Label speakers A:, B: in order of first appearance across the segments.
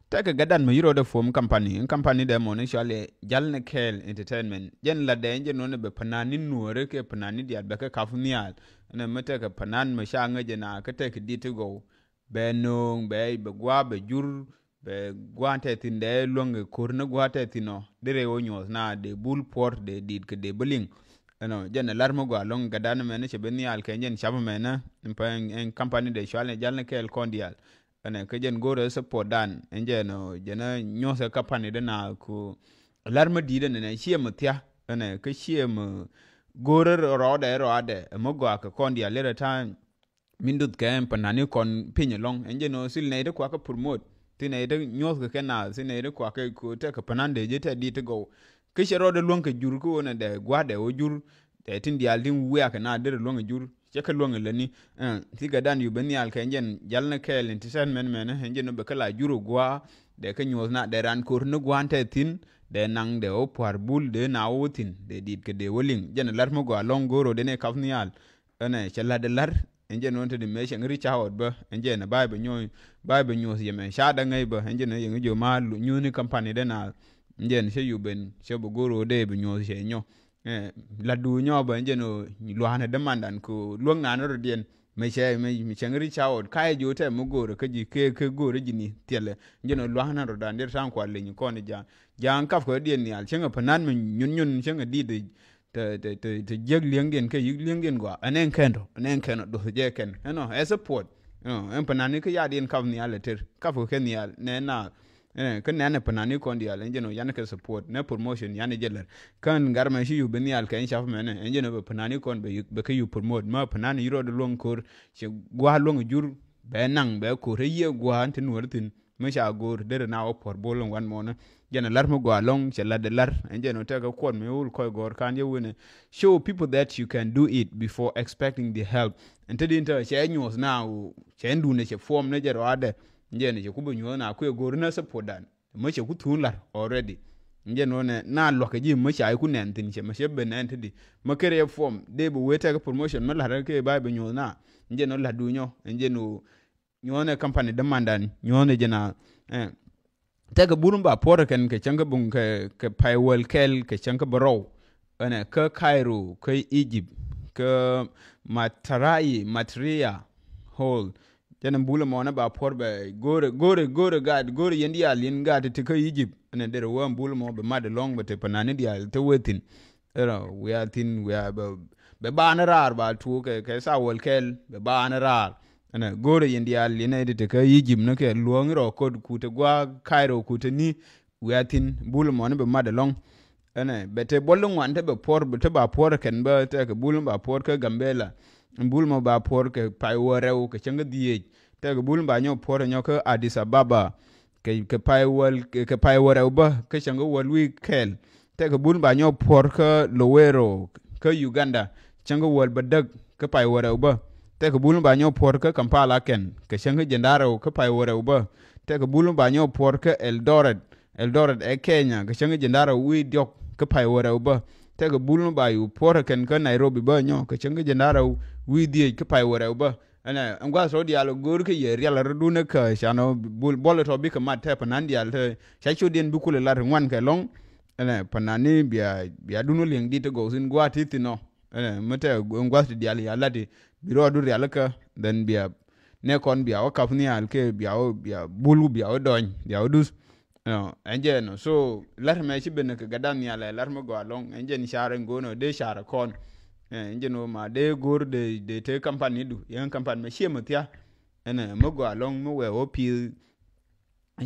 A: take gadan ma yiro de form company de mo ne shale jalne kel entertainment jen la de jen no be panani nuore ke panani dia be ka kafunial ne mete ka panan ma shanga jena ka take dit go be no be gwa be jur be gwante tinde longe kurna gwate tino dire wo nyos na de bull port de dit ke de buling no jen lar mo gwa long gadan me ne chebe nial ke jen chaba me na en company de shale jalne kel kondial ane ke jen gore support dan enje no jena nyosa kapani de na ku larma di de ne chiem tia ane ke chiem gore ro ade mo gwa ka kondi a lere tan mindut ke panani kon pinye long enje no sil ne de kwa ka promote tine de nyos ke na sine de kwa ke ku te ka panande je te di te go ke shero de long ke jur ku ne de gwa de o jur de tin di aldin we ka na de long jur cheka luonge leni tiga dan yu beni al kenjen jalne kel entertainment men henjen no bekala juru gwa de ke nyos na de ran kur no gwante tin de nang de opar bul de na wotin de dit ke de woling jen lar mo gwa long goro de ne kafnial ene chela de lar henjen wonte de me shengri chawot ba henjen na bai be nyos yemen shada ngai ba henjen ne yengi jo ma nyuni company de na henjen she yu ben she bo goro de be nyos she nyo la du nyo ba njeno luana de mandan ko luong na no dien me chengri chawod kai jo te mo gore ke ji ke gore ji ni tele njeno luana ro dan der san kwa le ni ko ni ja kaf ko dien ni al chenga panan me nyun chenga di de te jeg lieng dien ke yig lieng dien gwa anen kendo do je ken no e support no en panan ke ya dien kaf ni al ter kaf ko ken ni al ne na kan nane panani kondi al enjeno yana ke support ne promotion yana jeller kan garma shi yu beni al kan shaf mene enjeno be panani kon be ke yu promote ma panani yiro de long kor che gwa long jur be nang be ko reye gwa antin wartin me sha gor de na opor bolon wan mona jena lar mo gwa long che la de lar enjeno te ka kon me ul koy gor kan ye wene show people that you can do it before expecting the help ente dinta che nyos now che ndu ne che form ne jero ade njene che kubo nyo na ku gor na support dan mo che ku tular already njeno ne na loke ji mo cha ku nen tin che mo che ben ent di mo kere form de bu weta ka promotion mo la ke ba be nyo na njeno la du nyo njeno nyo ne company de mandan nyo ne jena te ka burum ba por ken ke changa bun ke paywell kel ke changa bro ene ka Cairo ke Egypt ke Matria hall jana bula mo na ba porbe gore yendi alin gad te ka Egypt ene der wo bula mo be mad long but panani dia te wetin we are be banarar ba tu ke sa wol kel be banarar ene gore yendi alin ene te ka Egypt no ke luong ro kod ku te gwa Cairo ku te ni we are bula mo na be mad long ene bete bolung wan te be te ba por ken ba te ke bula ba por ke Gambela bul mo ba por ke pai woreu ke changa die te ke bul ba nyo por nyo ke Addis Ababa ke pai woreu ba ke changa wolwi kel te ke bul ba nyo por ke Lowero ke Uganda changa wol badag ke pai woreu ba te ke bul ba nyo por ke Kampala ken ke changa jendaro ke pai woreu ba te ke bul ba nyo por ke Eldoret e Kenya ke changa jendaro wi diok ke pai woreu ba te ke bul ba yu por ken ke Nairobi ba nyo ke changa jendaro wi die ke pai woreu ba ana angwa so dialo gor ke ye riala redune ka shano bol to bi ka mat te panan dial te shacho den bu kule lar ngwan ke long ana panani bia dunu leng di to go sin gwa titino ana mate ngwa dial ya lati biro du riala ka den bia ne kon bia o kafni al ke bia bulu bia o don bia o dus no enje no so lar me ci ben ke gadan ya lar mo go long enje ni share ngono de share kon njeno ma de gor de te company du yan company me shema tia ene mo go along mo we opi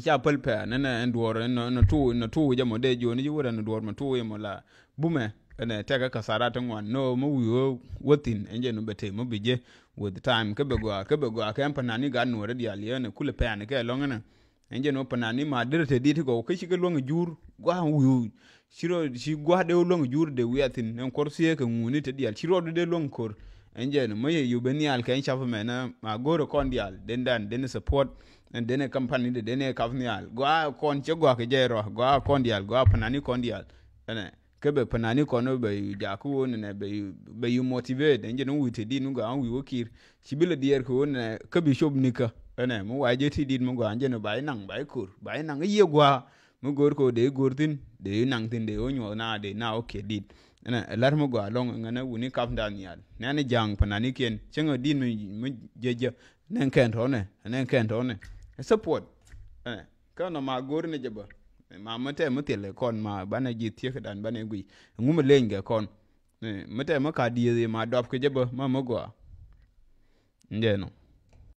A: cha pelpe nene ndwor no tu je mo de joni ji wora ndwor mo tu mo la bume ene te ka sarata ngwan no mo wi wotin njeno bete mo bije with time ke be go ka company ga no re dia liene kule pe an ke long ene njeno panani ma dirte dit go ke shi ke long jur gwa wi shi gwa de long jur de wiatin en korsie ke nguni te dial shiro de long kor enjen mo ye yubeni al kan shafu mena ma goro kondial den support and den company de den kafnial gwa kon che gwa ke jero gwa kondial gwa panani kondial ene ke be panani kono be jaku ne be you motivate enjen wi te di nu ga wi wokir shibile dier ko ne ke bi shob nika ene mu waje ti dit mu gwa anje no bai nang ye gwa mu gor ko de gor tin de nang tin de onyo na de na okay dit ene lar mu gwa long ngana wuni kap daniel ne jang panani ken chengo din mu jeje nen ken to ne support ene ka no ma gor ne jeba ma mate mutele kon ma bana ji tie dan bana gui ngumu lenge kon mate ma ka di ma dop ke jeba ma mo gwa ndeno